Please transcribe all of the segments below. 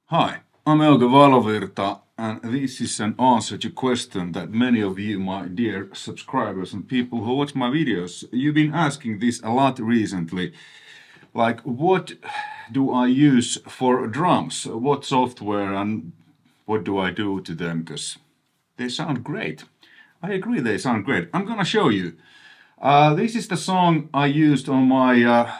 Hi, I'm Euge Valovirta, and this is an answer to a question that many of you, my dear subscribers and people who watch my videos, you've been asking this a lot recently. Like, what do I use for drums? What software and what do I do to them? Because they sound great. I agree, they sound great. I'm gonna show you. This is the song I used on my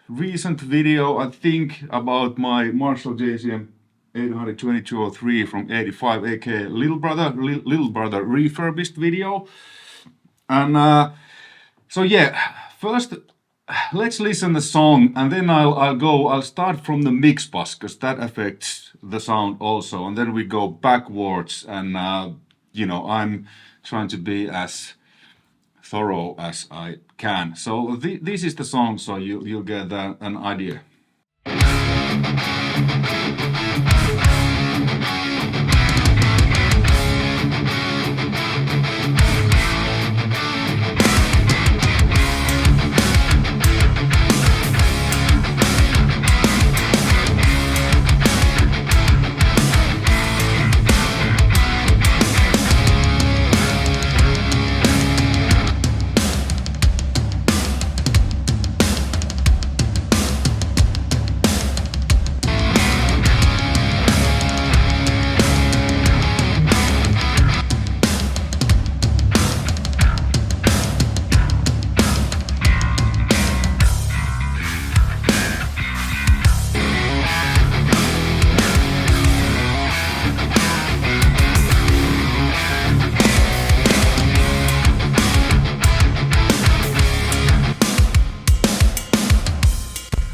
recent video, I think, about my Marshall JCM 82203 from 85, aka Little Brother refurbished video. And so yeah, first let's listen the song, and then I'll start from the Mixbus because that affects the sound also, and then we go backwards, and I'm trying to be as thorough as I can. So this is the song, so you'll get an idea.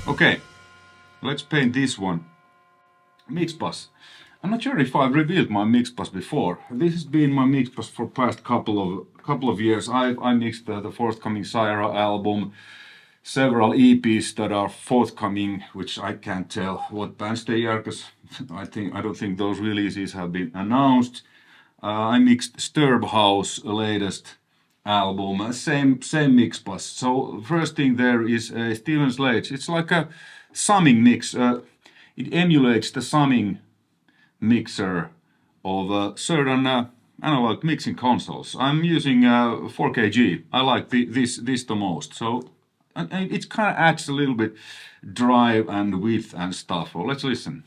Okay, let's paint this one. Mixbus. I'm not sure if I've revealed my Mixbus before. This has been my Mixbus for past couple of years. I mixed the forthcoming CYHRA album, several EPs that are forthcoming, which I can't tell what bands they are because I don't think those releases have been announced. I mixed House latest album, same Mixbus. So first thing there is a Steven Slade. It's like a summing mix. It emulates the summing mixer of certain analog mixing consoles. I'm using 4KG. I like this the most. So and it kind of adds a little bit drive and width and stuff. Well, let's listen.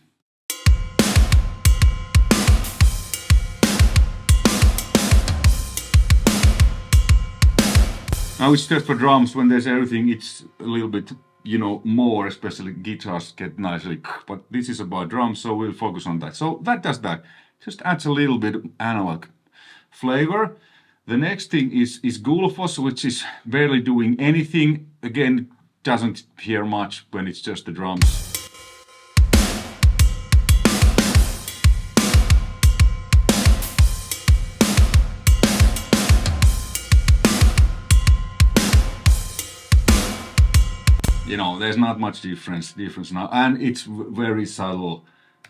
Now it's just for drums. When there's everything, it's a little bit, more, especially guitars get nicely, but this is about drums, so we'll focus on that. So that does that. Just adds a little bit of analog flavor. The next thing is Gulfos, which is barely doing anything. Again, doesn't hear much when it's just the drums. There's not much difference now, and it's very subtle.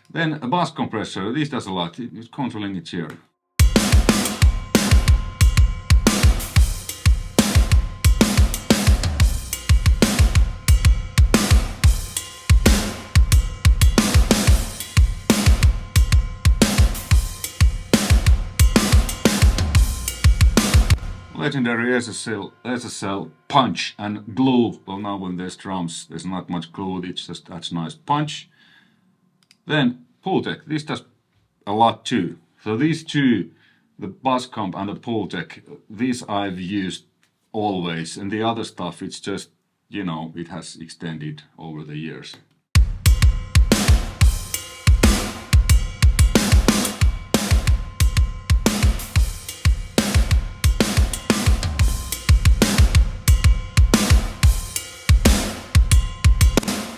Then a bass compressor, this does a lot. It's controlling it here. Legendary SSL punch and glue. Well, now when there's drums, there's not much glue, it just adds nice punch. Then Pultec, this does a lot too. So these two, the bass comp and the Pultec, these I've used always, and the other stuff, it's just, it has extended over the years.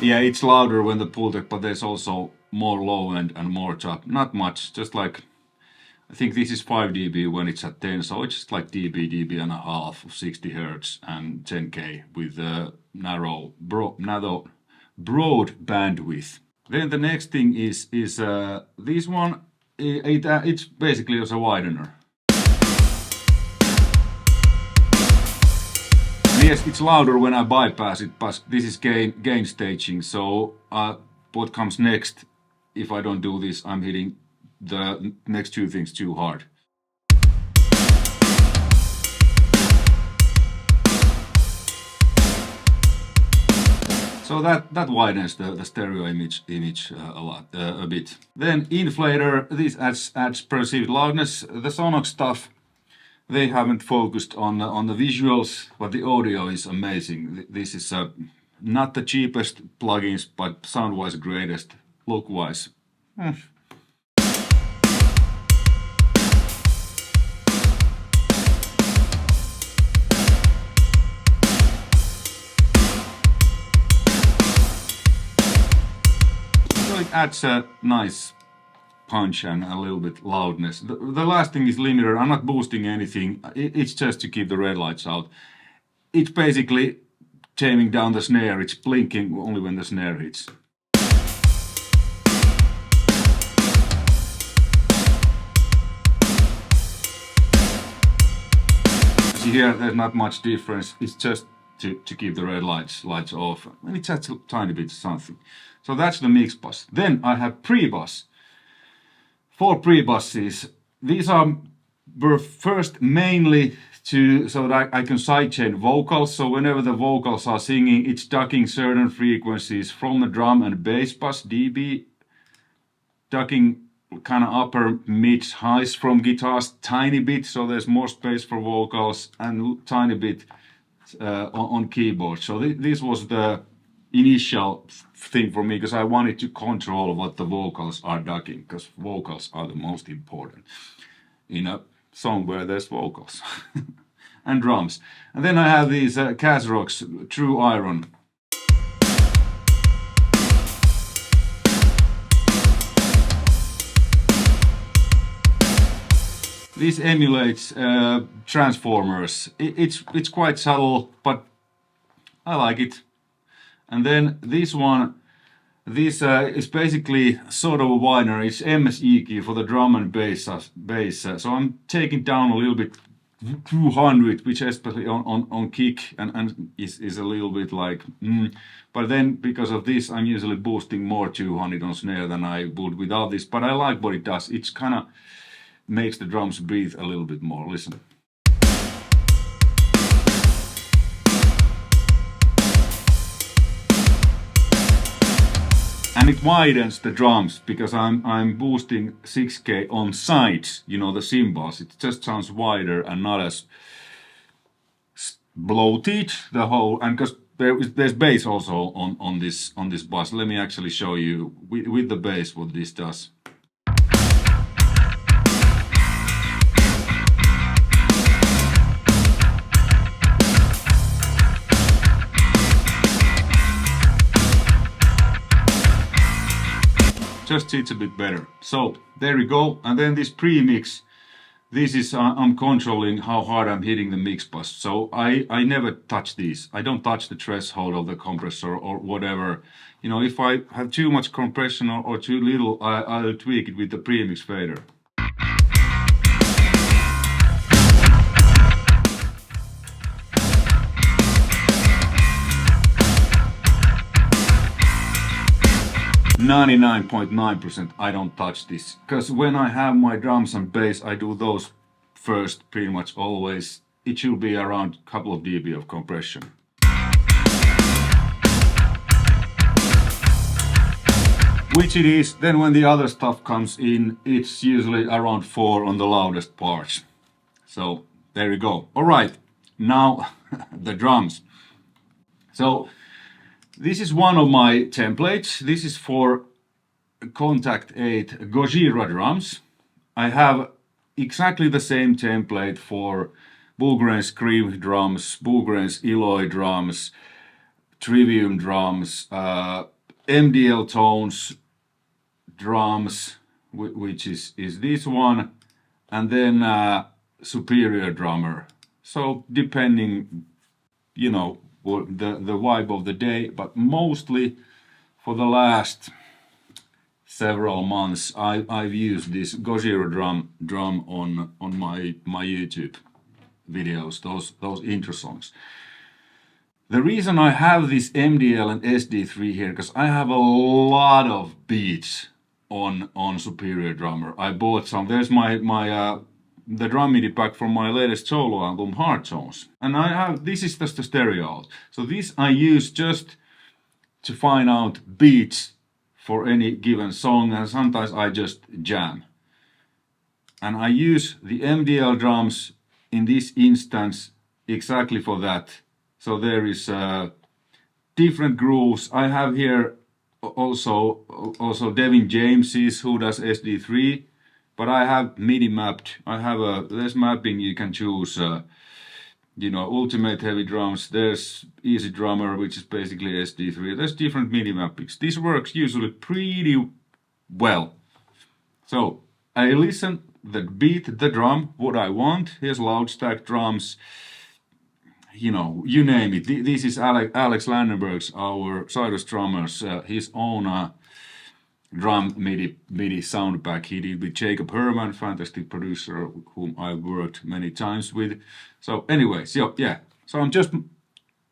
Yeah, it's louder when the Pultec, but there's also more low end and more top. Not much, just like, I think this is 5 dB when it's at 10, so it's just like dB and a half of 60 Hz and 10K with narrow, broad bandwidth. Then the next thing is this one. It's basically as a widener. Yes, it's louder when I bypass it, but this is gain staging, so what comes next if I don't do this, I'm hitting the next two things too hard. So that widens the stereo image a bit. Then inflator, this adds perceived loudness. The Sonox stuff, they haven't focused on the visuals, but the audio is amazing. This is not the cheapest plugins, but sound-wise greatest, look-wise. It adds a nice punch and a little bit loudness. The last thing is limiter. I'm not boosting anything. It's just to keep the red lights out. It's basically taming down the snare. It's blinking only when the snare hits. See here, there's not much difference. It's just to keep the red lights off. And it adds a tiny bit something. So that's the Mixbus. Then I have pre-bus. 4 pre-buses. These were first mainly so that I can sidechain vocals. So whenever the vocals are singing, it's ducking certain frequencies from the drum and bass bus, dB, ducking kind of upper, mids, highs from guitars, tiny bit, so there's more space for vocals, and tiny bit on keyboard. So this was the initial thing for me, because I wanted to control what the vocals are ducking, because vocals are the most important in a song where there's vocals and drums. And then I have these CYHRA True Iron. This emulates transformers. It's quite subtle, but I like it. And then this one, this is basically sort of a widener. It's MS EQ for the drum and bass. So I'm taking down a little bit 200, which especially on kick and is a little bit like. But then because of this, I'm usually boosting more 200 on snare than I would without this. But I like what it does. It's kind of makes the drums breathe a little bit more. Listen. And it widens the drums because I'm boosting 6K on sides, you know, the cymbals. It just sounds wider and not as bloated, the whole, and because there's bass also on this bus. Let me actually show you with the bass what this does. Just it's a bit better. So there we go. And then this pre-mix, this is I'm controlling how hard I'm hitting the Mixbus. So I never touch these. I don't touch the threshold of the compressor or whatever. You know, if I have too much compression or too little, I'll tweak it with the pre-mix fader. .9% I don't touch this, because when I have my drums and bass, I do those first pretty much always. It should be around a couple of dB of compression. Which it is. Then when the other stuff comes in, it's usually around 4 on the loudest parts. So there you go. All right, now the drums. So this is one of my templates. This is for Contact 8 CYHRA drums. I have exactly the same template for Bulgarian Scream drums, Bulgarian Eloy drums, Trivium drums, MDL Tones drums, which is this one, and then Superior Drummer. So depending, you know, the vibe of the day, but mostly for the last several months I've used this CYHRA drum on my YouTube videos, those intro songs. The reason I have this MDL and SD3 here, because I have a lot of beats on Superior Drummer. I bought some. There's my the drum MIDI pack from my latest solo album, Hard Tones, and I have this is just the stereo. So this I use just to find out beats for any given song, and sometimes I just jam. And I use the MDL drums in this instance exactly for that. So there is different grooves. I have here also Devin James's, who does SD3, but I have MIDI mapped. I have there's mapping you can choose. You know, Ultimate Heavy Drums. There's Easy Drummer, which is basically SD3. There's different MIDI mappings. This works usually pretty well. So I listen the beat, the drum, what I want. Here's loud stack drums. You know, you name it. This is Alex Landenberg's, our Cyprus drummers, his own drum MIDI sound pack he did with Jacob Herman, fantastic producer whom I've worked many times with. So anyway, so yeah, so I'm just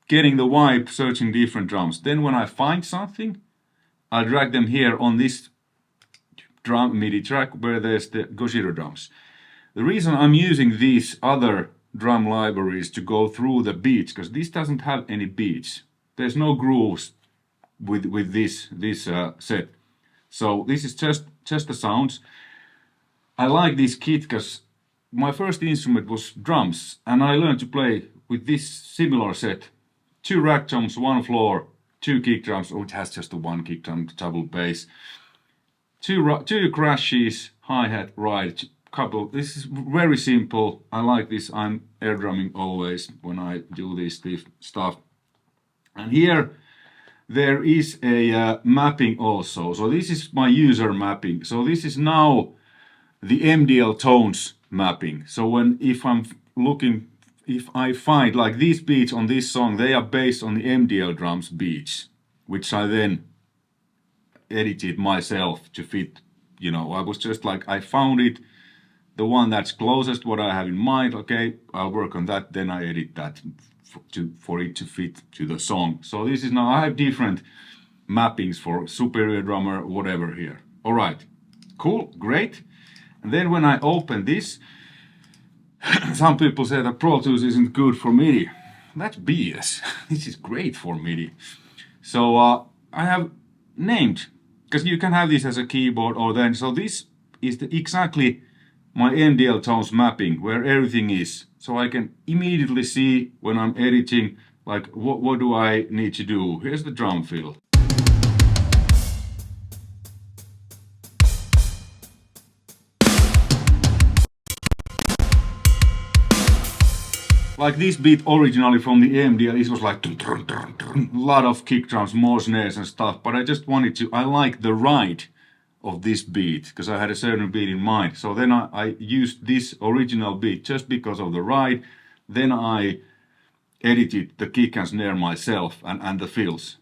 getting the vibe, searching different drums. Then when I find something, I drag them here on this drum MIDI track where there's the CYHRA drums. The reason I'm using these other drum libraries to go through the beats, because this doesn't have any beats. There's no grooves with this set. So this is just the sounds. I like this kit because my first instrument was drums, and I learned to play with this similar set. 2 rack toms, 1 floor, 2 kick drums, which has just the 1 kick drum, double bass. 2 crashes, hi-hat, ride, couple. This is very simple. I like this. I'm air drumming always when I do this stuff. And here there is a mapping also. So this is my user mapping. So this is now the MDL tones mapping. So if I find like these beats on this song, they are based on the MDL drums beats, which I then edited myself to fit, you know, I was just like, I found it, the one that's closest what I have in mind, okay, I'll work on that, then I edit that for it to fit to the song. So this is now, I have different mappings for Superior Drummer, whatever here. All right, cool, great. And then when I open this, some people say that Pro Tools isn't good for MIDI. That's BS. This is great for MIDI. So I have named, because you can have this as a keyboard or then, so this is exactly my MDL tones mapping where everything is. So I can immediately see when I'm editing, like what do I need to do. Here's the drum fill. Like this beat originally from the MDL, it was like a lot of kick drums, more snares and stuff, but I just wanted to, I like the ride of this beat, because I had a certain beat in mind. So then I used this original beat just because of the ride, then I edited the kick and snare myself and the fills.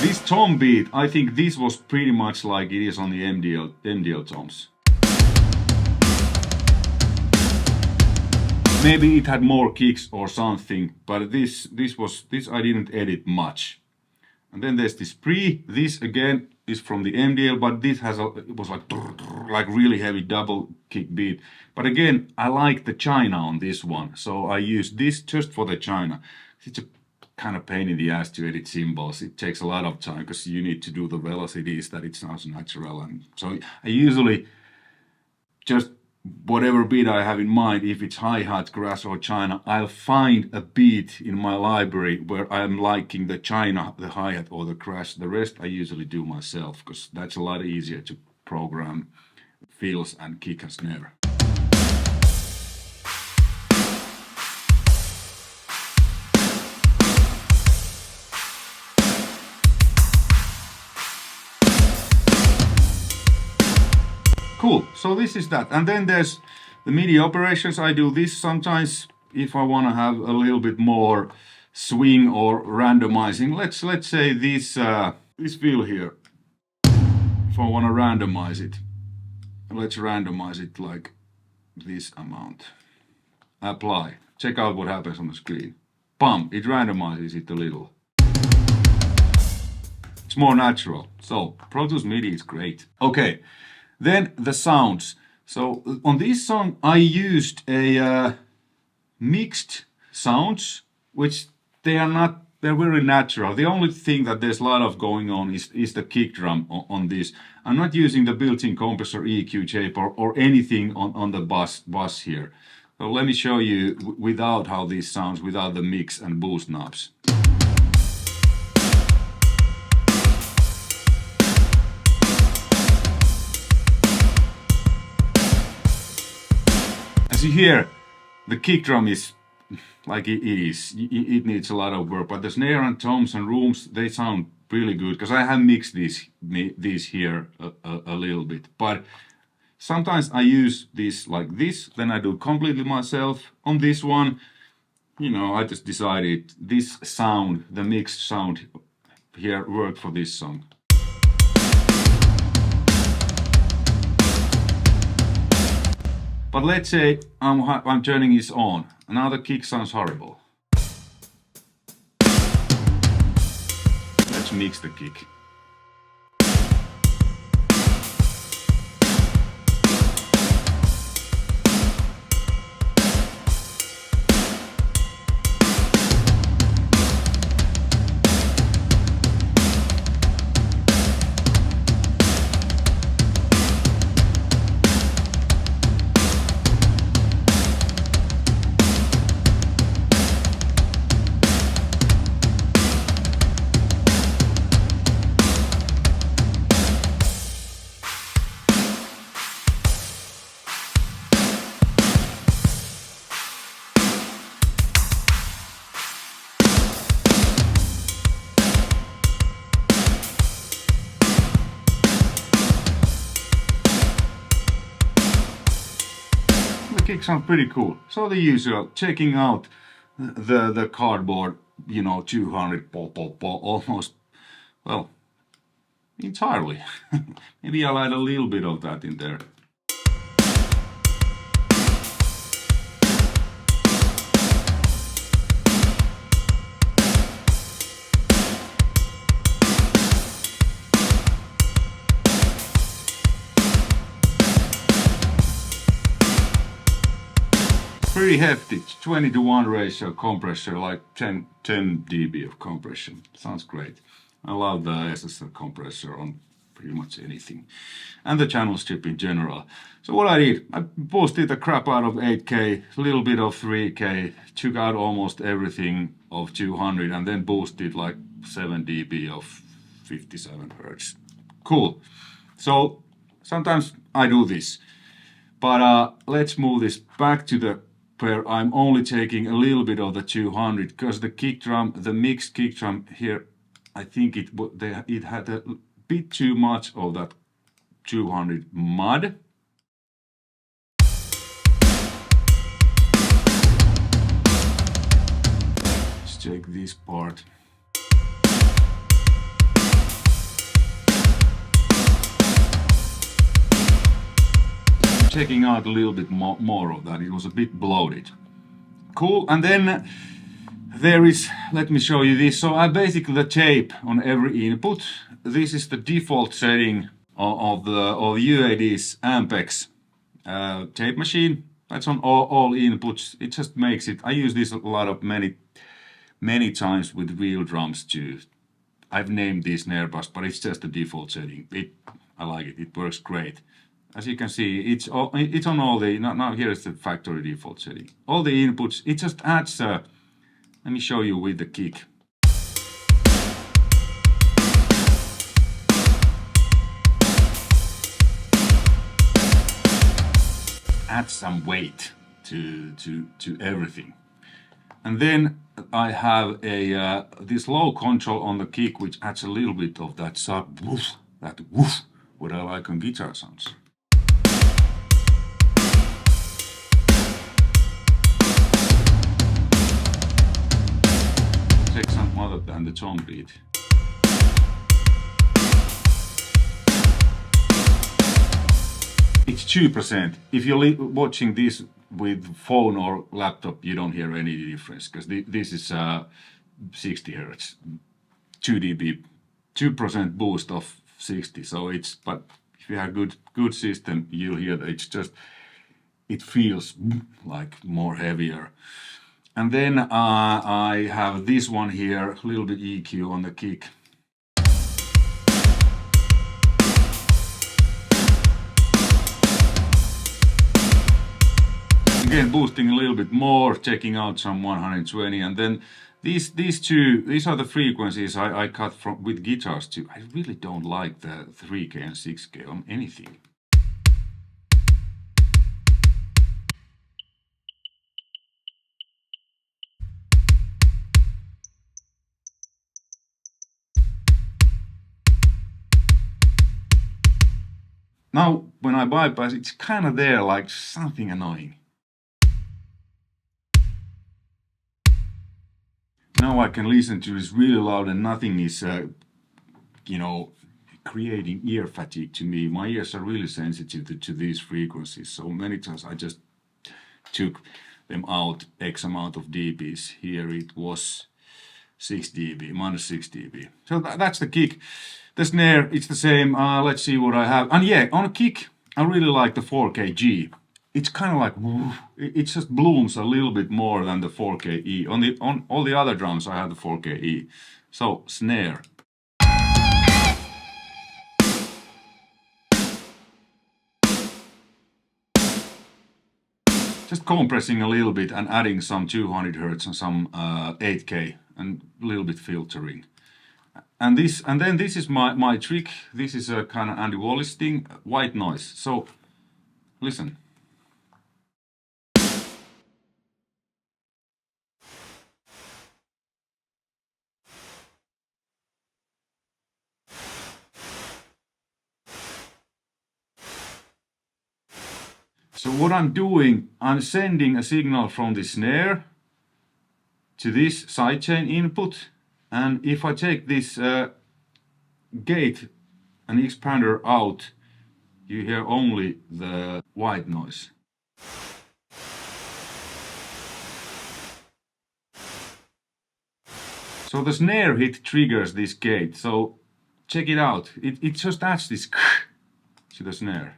This tom beat, I think this was pretty much like it is on the MDL toms. Maybe it had more kicks or something, but this I didn't edit much. And then there's this this again is from the MDL, but this has it was like really heavy double kick beat. But again, I like the China on this one, so I use this just for the China. It's a kind of pain in the ass to edit cymbals. It takes a lot of time because you need to do the velocities that it sounds natural, and so I usually just whatever beat I have in mind, if it's hi-hat, crash or China, I'll find a beat in my library where I'm liking the China, the hi-hat or the crash. The rest I usually do myself because that's a lot easier to program fills and kick and snare. Cool, so this is that. And then there's the MIDI operations. I do this sometimes if I want to have a little bit more swing or randomizing. Let's say this fill here. If I want to randomize it, let's randomize it like this amount. Apply. Check out what happens on the screen. Bam! It randomizes it a little. It's more natural. So Pro Tools MIDI is great. Okay, then the sounds. So on this song I used a mixed sounds, which they're very natural. The only thing that there's a lot of going on is the kick drum on this. I'm not using the built-in compressor EQ shape or anything on the bus here. So let me show you without how this sounds, without the mix and boost knobs. As you hear, the kick drum is like it is. It needs a lot of work, but the snare and toms and rooms, they sound really good because I have mixed these here a little bit. But sometimes I use this like this, then I do completely myself. On this one, you know, I just decided this sound, the mixed sound here worked for this song. But let's say I'm turning this on. Now the kick sounds horrible. Let's mix the kick. Kick sounds pretty cool. So the usual, checking out the cardboard, you know, 200 almost, well, entirely. Maybe I'll add a little bit of that in there. Pretty hefty, 20:1 ratio compressor, like 10 dB of compression. Sounds great. I love the SSL compressor on pretty much anything. And the channel strip in general. So what I did, I boosted the crap out of 8K, a little bit of 3K, took out almost everything of 200 and then boosted like 7 dB of 57 Hertz. Cool. So sometimes I do this. But let's move this back to the where I'm only taking a little bit of the 200 because the kick drum, the mixed kick drum here, I think it had a bit too much of that 200 mud. Let's check this part. Checking out a little bit more of that. It was a bit bloated. Cool. And then there is, let me show you this. So I basically the tape on every input. This is the default setting of the UAD's Ampex tape machine. That's on all inputs. It just makes it. I use this a lot of many times with real drums too. I've named this Snare bus, but it's just the default setting. I like it. It works great. As you can see, it's on all the, now here's the factory default setting. All the inputs, it just adds, let me show you with the kick. Add some weight to everything. And then I have this low control on the kick, which adds a little bit of that sub woof, that woof, what I like on guitar sounds. Check some other than the tom beat. It's 2%. If you're watching this with phone or laptop, you don't hear any difference because this is 60 Hertz, 2 dB 2% boost of 60. So it's, but if you have good system, you'll hear that it's just, it feels like more heavier. And then I have this one here, a little bit EQ on the kick. Again, boosting a little bit more, checking out some 120, and then these are the frequencies I cut from with guitars too. I really don't like the 3K and 6K on anything. Now, when I bypass, it's kind of there, like something annoying. Now I can listen to this really loud and nothing is, you know, creating ear fatigue to me. My ears are really sensitive to these frequencies, so many times I just took them out X amount of dBs. Here it was 6 dB, minus 6 dB. So that's the kick. The snare, it's the same. Let's see what I have. And yeah, on a kick, I really like the 4K G. It's kind of like, it just blooms a little bit more than the 4K E. On all the other drums, I have the 4K E. So, snare. Just compressing a little bit and adding some 200 Hz and some 8K and a little bit filtering. And then this is my trick. This is a kind of Andy Wallace thing, white noise. So, listen. So what I'm doing, I'm sending a signal from the snare to this sidechain input, and if I take this gate and expander out, you hear only the white noise. So the snare hit triggers this gate, so check it out. It just adds this to the snare.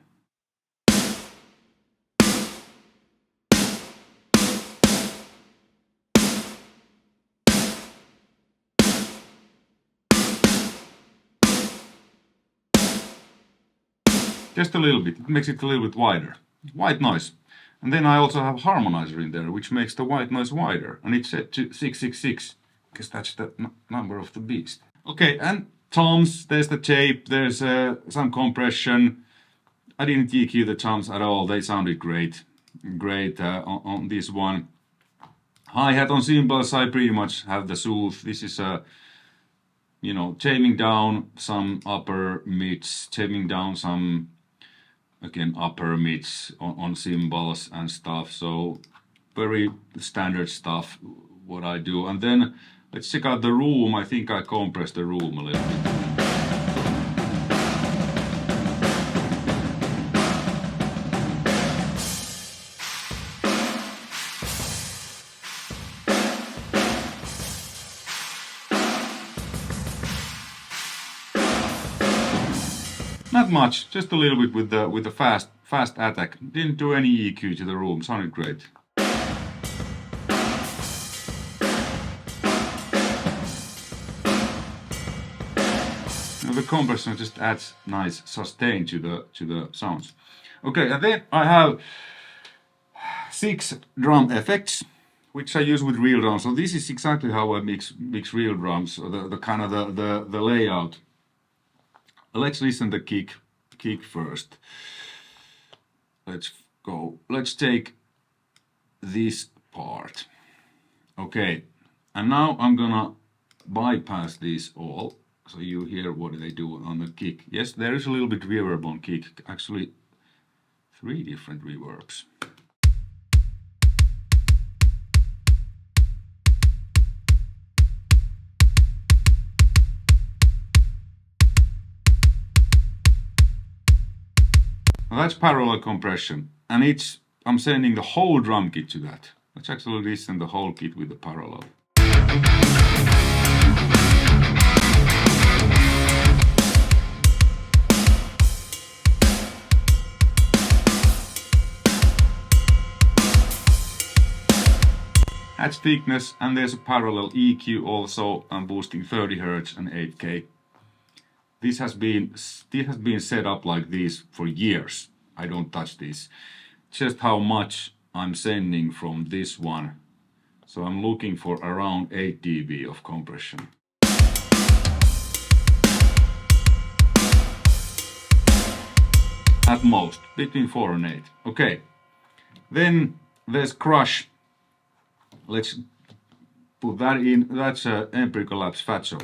Just a little bit, it makes it a little bit wider. White noise. And then I also have harmonizer in there, which makes the white noise wider. And it's set to 666, because that's the number of the beast. Okay, and toms, there's the tape, there's some compression. I didn't EQ the toms at all, they sounded great. Great on this one. Hi-hat on cymbals, I pretty much have the soothe. This is you know, taming down some upper mids, taming down some, again, upper mids on cymbals and stuff. So very standard stuff, what I do. And then let's check out the room. I think I compressed the room a little bit. Not much, just a little bit with the fast attack. Didn't do any EQ to the room, sounded great. Now the compression just adds nice sustain to the sounds. Okay, and then I have 6 drum effects, which I use with real drums. So this is exactly how I mix real drums, or the kind of the layout. Let's listen to the kick first. Let's go. Let's take this part. Okay, and now I'm gonna bypass these all, so you hear what they do on the kick. Yes, there is a little bit reverb on kick. Actually, 3 different reverbs. Now that's parallel compression, and I'm sending the whole drum kit to that. Let's actually listen the whole kit with the parallel. thickness, and there's a parallel EQ also. I'm boosting 30 Hz and 8K. This has been set up like this for years. I don't touch this. Just how much I'm sending from this one. So I'm looking for around 8 dB of compression. At most, between 4 and 8. Okay. Then there's Crush. Let's put that in. That's a Empirical Labs Fatso.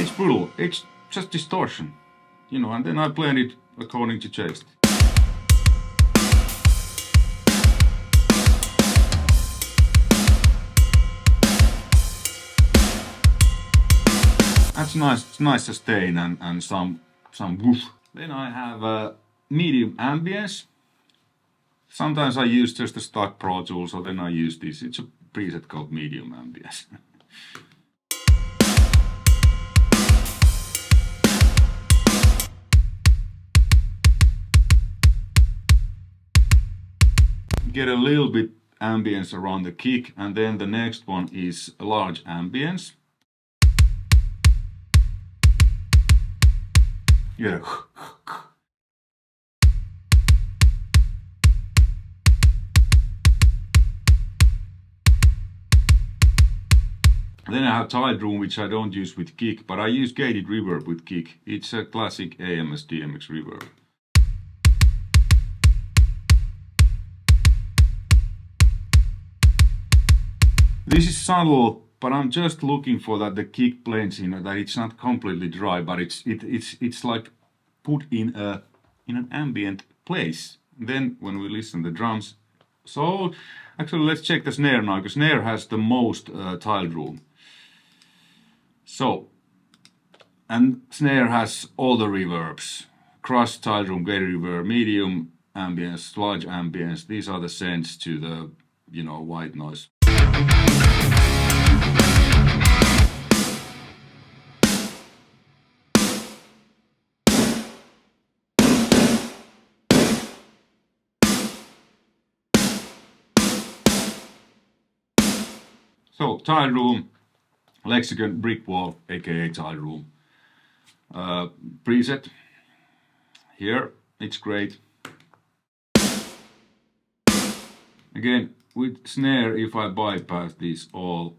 It's brutal. It's just distortion, you know, and then I blend it according to taste. That's nice. It's nice sustain and some woof. Then I have medium ambience. Sometimes I use just the stock Pro Tools, so then I use this. It's a preset called medium ambience. Get a little bit ambience around the kick, and then the next one is a large ambience. Yeah. Then I have tiled room, which I don't use with kick, but I use gated reverb with kick. It's a classic AMS DMX reverb. This is subtle, but I'm just looking for that the kick blends in, that it's not completely dry, but it's like put in an ambient place. Then when we listen to the drums, so actually let's check the snare now, because snare has the most tiled room. So, and snare has all the reverbs: crush, tiled room, gated reverb, medium ambience, large ambience. These are the sends to the, you know, white noise. So, tiled room, Lexicon brick wall, aka tiled room. Preset. Here, it's great. Again, with snare, if I bypass these all,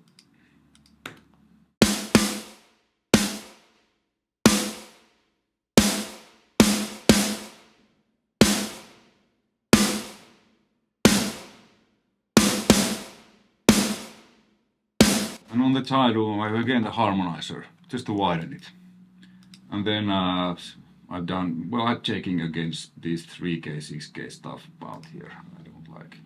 and on the tiled room I have again the harmonizer, just to widen it. And then I've done, well, I'm checking against these 3K, 6K stuff about here. I don't like.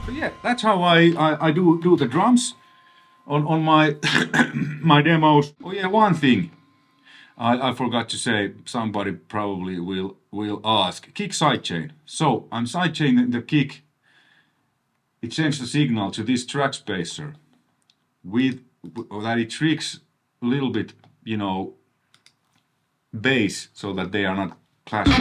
So yeah, that's how I do the drums on my my demos. Oh yeah, one thing I forgot to say, somebody probably will ask. Kick sidechain. So I'm sidechaining the kick. It sends the signal to this track spacer with that it tricks a little bit, you know, bass, so that they are not clashing.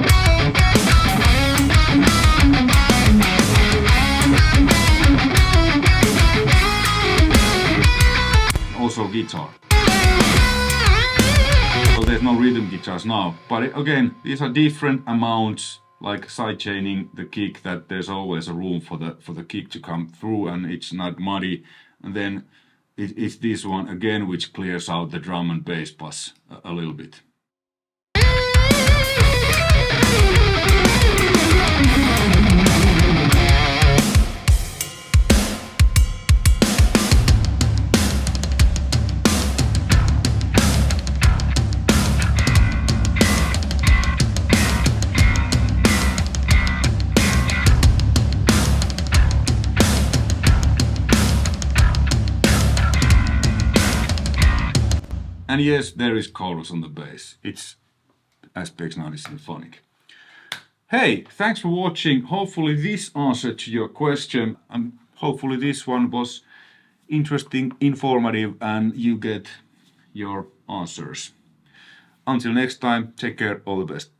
Also guitar. So there's no rhythm guitars now, but again, these are different amounts, like sidechaining the kick, that there's always a room for the kick to come through and it's not muddy. And then it's this one again which clears out the drum and bass bus a little bit. And yes, there is chorus on the bass. It's Aspects 90 symphonic. Hey, thanks for watching. Hopefully this answered your question, and hopefully this one was interesting, informative, and you get your answers. Until next time, take care, all the best.